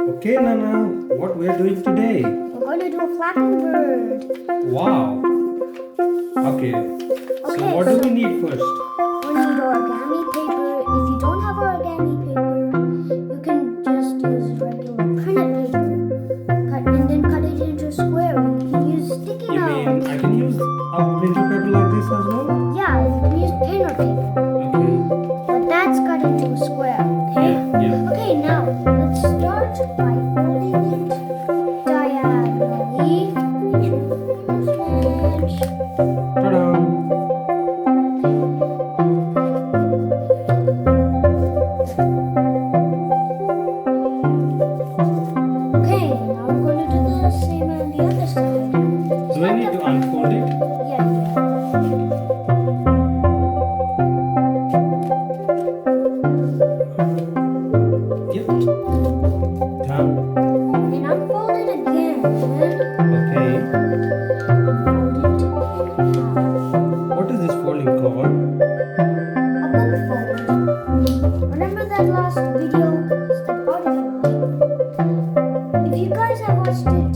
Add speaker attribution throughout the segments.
Speaker 1: Okay, Nana, what we are doing today?
Speaker 2: We're going to do a flapping bird.
Speaker 1: Wow. Okay. So what do we need first?
Speaker 2: We need origami paper. If you don't have origami paper, you can just use regular printed paper. And then cut it into a square. You can use sticky
Speaker 1: You
Speaker 2: notes.
Speaker 1: mean I can use a printer paper like this as well?
Speaker 2: Yeah, you can use printer paper.
Speaker 1: Okay.
Speaker 2: But that's cut into a square, okay?
Speaker 1: Yeah.
Speaker 2: Okay, now let's start by folding it diagonally. Make sure it's edge.
Speaker 1: Ta-da!
Speaker 2: Okay, now we're going to do the same on the other side.
Speaker 1: Do I need to unfold it?
Speaker 2: Yeah.
Speaker 1: Yep. Done.
Speaker 2: And unfold it again.
Speaker 1: Okay.
Speaker 2: Fold it down.
Speaker 1: What is this folding called?
Speaker 2: A book fold. Remember that last video? Step out of your life. If you guys have watched it,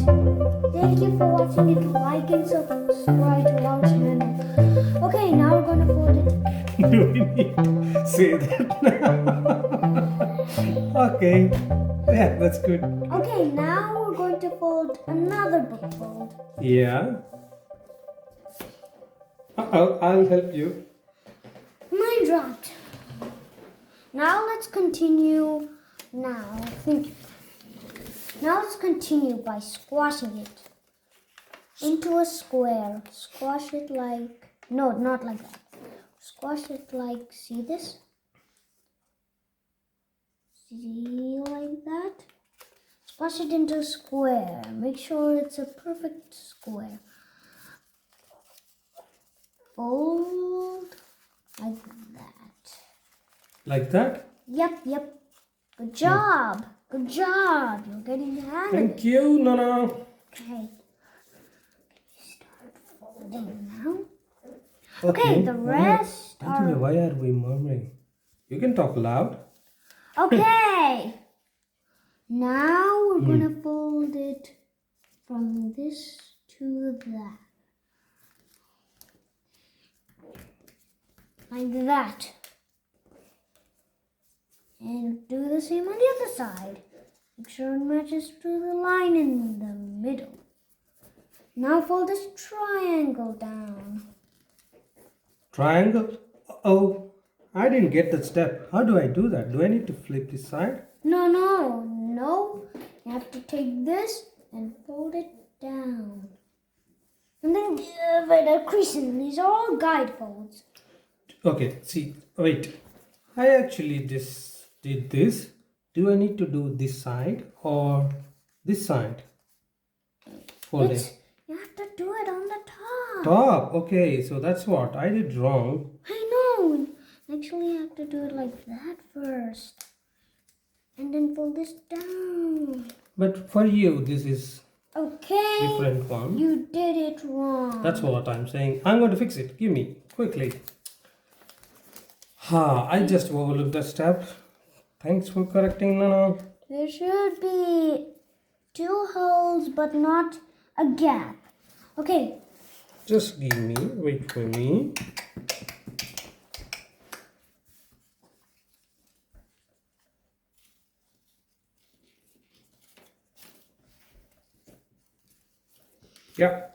Speaker 2: thank you for watching it. Like and subscribe to our channel. Okay, now we're gonna fold it.
Speaker 1: Do we need to say that now? Okay. Yeah, that's good.
Speaker 2: Okay, now we're going to fold another book fold.
Speaker 1: Yeah. I'll help you.
Speaker 2: Mine dropped. Now let's continue. Now let's continue by squashing it into a square. Squash it like not like that. Squash it like, see this? See, like that? Squash it into a square. Make sure it's a perfect square. Fold like that.
Speaker 1: Like that?
Speaker 2: Yep. Good job. Good job. You're getting the hang of it.
Speaker 1: Thank you, Nana.
Speaker 2: Okay. Start folding now. Okay, the rest
Speaker 1: By the way,
Speaker 2: are...
Speaker 1: why are we murmuring? You can talk loud.
Speaker 2: Okay. Now we're going to fold it from this to that. Like that. And do the same on the other side. Make sure it matches to the line in the middle. Now fold this triangle down.
Speaker 1: Triangle? Oh, I didn't get that step. How do I do that? Do I need to flip this side?
Speaker 2: No. You have to take this and fold it down. And then give it a creasing. These are all guide folds.
Speaker 1: Okay, see, wait. I actually did this. Do I need to do this side or this side? Fold it.
Speaker 2: You have to do it on the top.
Speaker 1: Top. Okay, so that's what I did wrong.
Speaker 2: I know. Actually, you have to do it like that first. And then fold this down.
Speaker 1: But for you, this is
Speaker 2: Okay.
Speaker 1: different one.
Speaker 2: You did it wrong.
Speaker 1: That's what I'm saying. I'm going to fix it. Give me quickly. I just overlooked that step. Thanks for correcting, Nana.
Speaker 2: There should be 2 holes, but not a gap. Okay.
Speaker 1: Just give me. Wait for me. Yeah.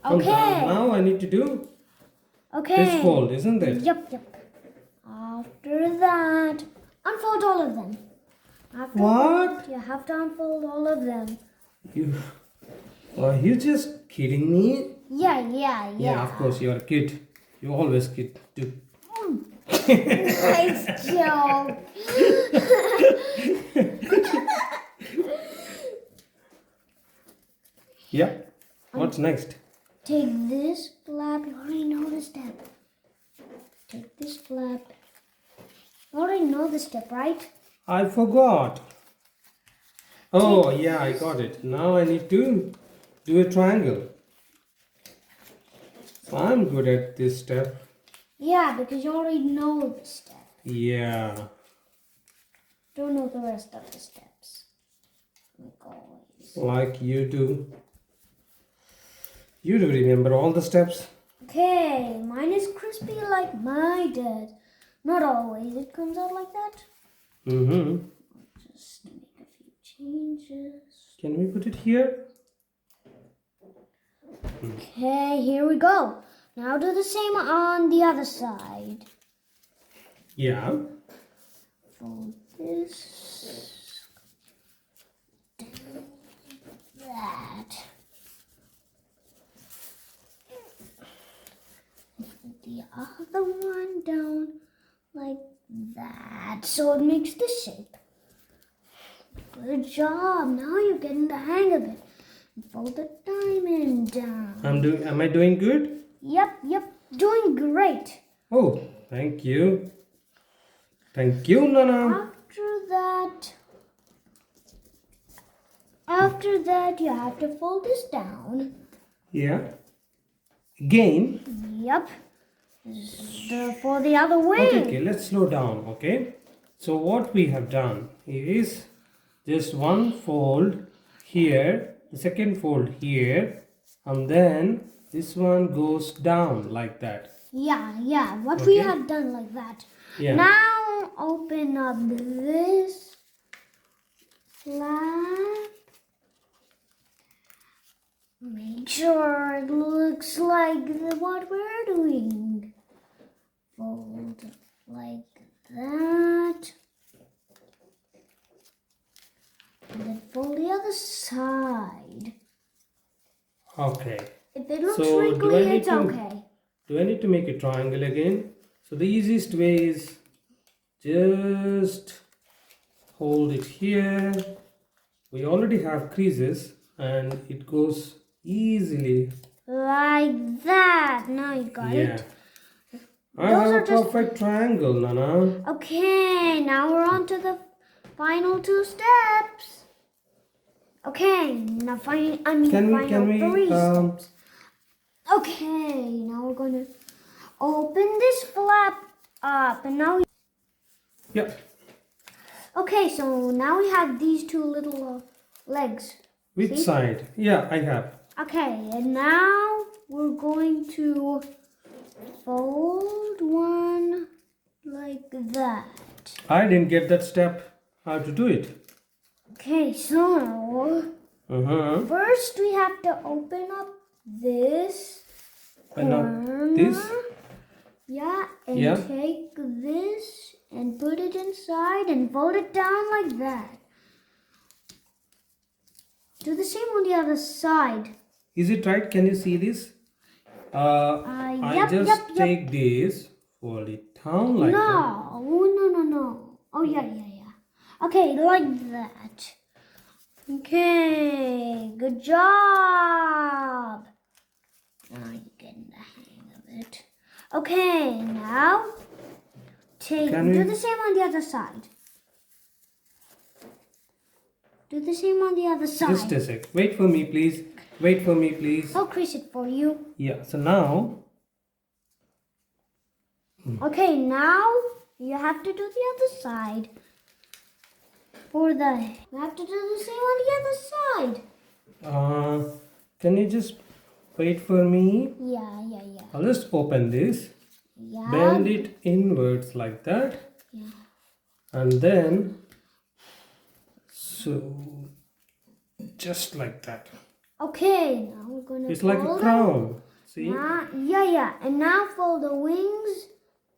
Speaker 2: Okay.
Speaker 1: Now I need to do this fold, isn't it?
Speaker 2: Yep. After that, unfold all of them. After
Speaker 1: What?
Speaker 2: that, you have to unfold all of them.
Speaker 1: Are you just kidding me?
Speaker 2: Yeah.
Speaker 1: Yeah, of course, you're a kid. You always kid too.
Speaker 2: Nice joke.
Speaker 1: Yeah. What's next?
Speaker 2: Take this flap. You already know the step. Take this flap. You already know the step, right?
Speaker 1: I forgot. Oh, yeah, I got it. Now I need to do a triangle. So I'm good at this step.
Speaker 2: Yeah, because you already know the step.
Speaker 1: Yeah.
Speaker 2: Don't know the rest of the steps. Like always.
Speaker 1: Like you do. You do remember all the steps?
Speaker 2: Okay, mine is crispy like my dad. Not always it comes out like that.
Speaker 1: Mm-hmm.
Speaker 2: Just make a few changes.
Speaker 1: Can we put it here?
Speaker 2: Okay, here we go. Now do the same on the other side.
Speaker 1: Yeah.
Speaker 2: Fold this. Down that. Fold the other one down like that. So it makes this shape. Good job. Now you're getting the hang of it. Fold the diamond down.
Speaker 1: Am I doing good?
Speaker 2: Yep. Doing great.
Speaker 1: Oh, thank you. Thank you, Nana.
Speaker 2: After that, you have to fold this down.
Speaker 1: Yeah. Again.
Speaker 2: Yep. For the other wing.
Speaker 1: Okay, let's slow down, okay? So what we have done is just one fold here, the second fold here, and then this one goes down like that.
Speaker 2: Yeah. What we have done like that.
Speaker 1: Yeah.
Speaker 2: Now open up this flap. Make sure it looks like what we're doing. Fold like that. And then fold the other side.
Speaker 1: Okay.
Speaker 2: If it looks
Speaker 1: So,
Speaker 2: wrinkly, it's okay.
Speaker 1: Do I need to make a triangle again? So the easiest way is just hold it here. We already have creases and it goes easily.
Speaker 2: Like that. Now you got it.
Speaker 1: I have a perfect triangle, Nana.
Speaker 2: Okay, now we're on to the final two steps. Okay, now final three steps. Okay, now we're going to open this flap up, and now.
Speaker 1: Yep.
Speaker 2: Okay, so now we have these two little legs.
Speaker 1: Which side? Yeah, I have.
Speaker 2: Okay, and now we're going to fold one like that.
Speaker 1: I didn't get that step. How to do it?
Speaker 2: Okay, so first we have to open up this corner.
Speaker 1: This?
Speaker 2: Yeah, and take this and put it inside and fold it down like that. Do the same on the other side.
Speaker 1: Is it right? Can you see this? I just take this, fold it down like that.
Speaker 2: No. Oh, yeah. Okay, like that. Okay, good job. Now you're getting the hang of it. Okay, now do the same on the other side. Do the same on the other side.
Speaker 1: Just a sec. Wait for me, please.
Speaker 2: I'll crease it for you.
Speaker 1: Yeah, so now.
Speaker 2: Okay, now you have to do the other side. You have to do the same on the other side.
Speaker 1: Can you just wait for me?
Speaker 2: Yeah.
Speaker 1: I'll just open this.
Speaker 2: Yeah.
Speaker 1: Bend it inwards like that.
Speaker 2: Yeah.
Speaker 1: And then, so, just like that.
Speaker 2: Okay, now we're going to
Speaker 1: It's like a crown. See?
Speaker 2: Yeah. And now fold the wings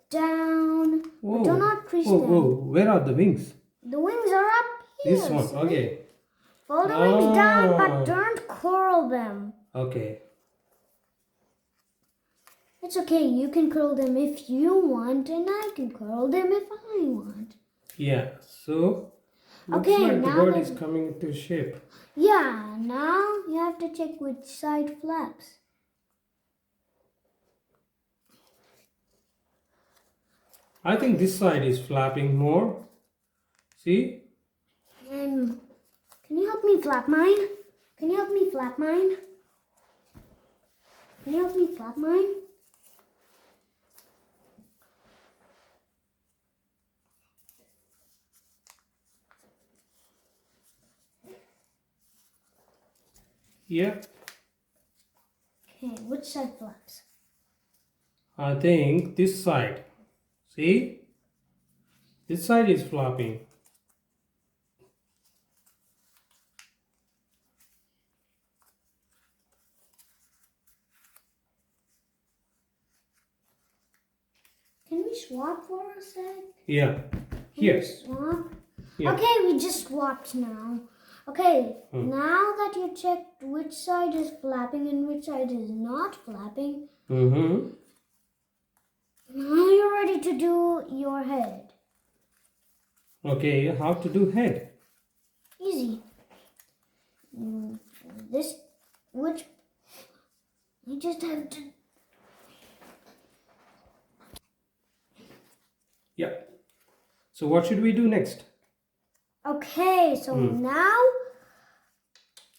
Speaker 2: down.
Speaker 1: Whoa.
Speaker 2: Do not crease them.
Speaker 1: Whoa. Where are the wings?
Speaker 2: The wings are up here.
Speaker 1: This one, okay.
Speaker 2: Fold the wings down, but don't curl them.
Speaker 1: Okay.
Speaker 2: It's okay, you can curl them if you want, and I can curl them if I want.
Speaker 1: Yeah, so looks
Speaker 2: Okay,
Speaker 1: like the
Speaker 2: now
Speaker 1: bird is coming into shape.
Speaker 2: Yeah, now you have to check which side flaps.
Speaker 1: I think this side is flapping more. See?
Speaker 2: Can you help me flap mine? Can you help me flap mine? Can you help me flap mine?
Speaker 1: Yeah.
Speaker 2: Okay, which side flaps?
Speaker 1: I think this side. See? This side is flapping.
Speaker 2: Can we swap for a sec?
Speaker 1: Yeah.
Speaker 2: Can
Speaker 1: Here.
Speaker 2: we swap?
Speaker 1: Yeah.
Speaker 2: Okay, we just swapped now. Okay, now that you checked which side is flapping and which side is not flapping,
Speaker 1: Mm-hmm.
Speaker 2: now you're ready to do your head.
Speaker 1: Okay, how to do head?
Speaker 2: Easy. This, which, we just have to.
Speaker 1: Yeah. So what should we do next?
Speaker 2: Okay, so now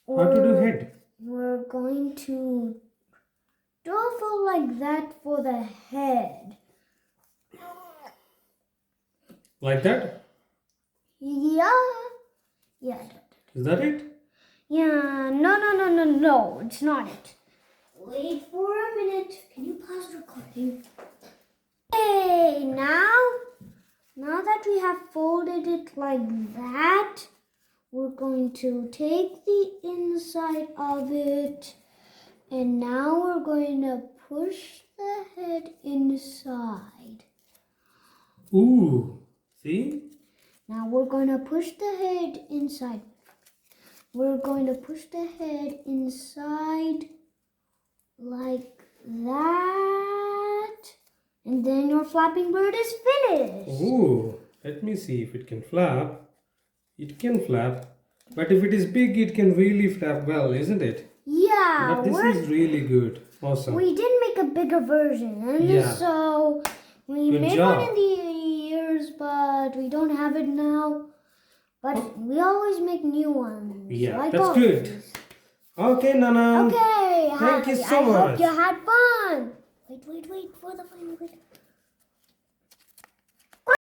Speaker 1: How to do head?
Speaker 2: we're going to do a fold like that for the head.
Speaker 1: Like that?
Speaker 2: Yeah. Yeah.
Speaker 1: Is that it?
Speaker 2: Yeah. No. It's not it. Wait for a minute. Can you pause recording? Hey, now that we have folded it like that, we're going to take the inside of it, and now we're going to push the head inside.
Speaker 1: Ooh. See?
Speaker 2: Now we're going to push the head inside. We're going to push the head inside like that. And then your flapping bird is finished.
Speaker 1: Ooh. Let me see if it can flap. It can flap. But if it is big, it can really flap well, isn't it?
Speaker 2: Yeah.
Speaker 1: But this is really good. Awesome.
Speaker 2: We did make a bigger version.
Speaker 1: Yeah.
Speaker 2: So we
Speaker 1: Good
Speaker 2: made
Speaker 1: job.
Speaker 2: one in the ears, but we don't have it now. But we always make new ones.
Speaker 1: Yeah,
Speaker 2: like
Speaker 1: that's
Speaker 2: always.
Speaker 1: good. Okay, Nana.
Speaker 2: Okay.
Speaker 1: Thank you so
Speaker 2: I
Speaker 1: much.
Speaker 2: hope you had fun. Wait for the final bit.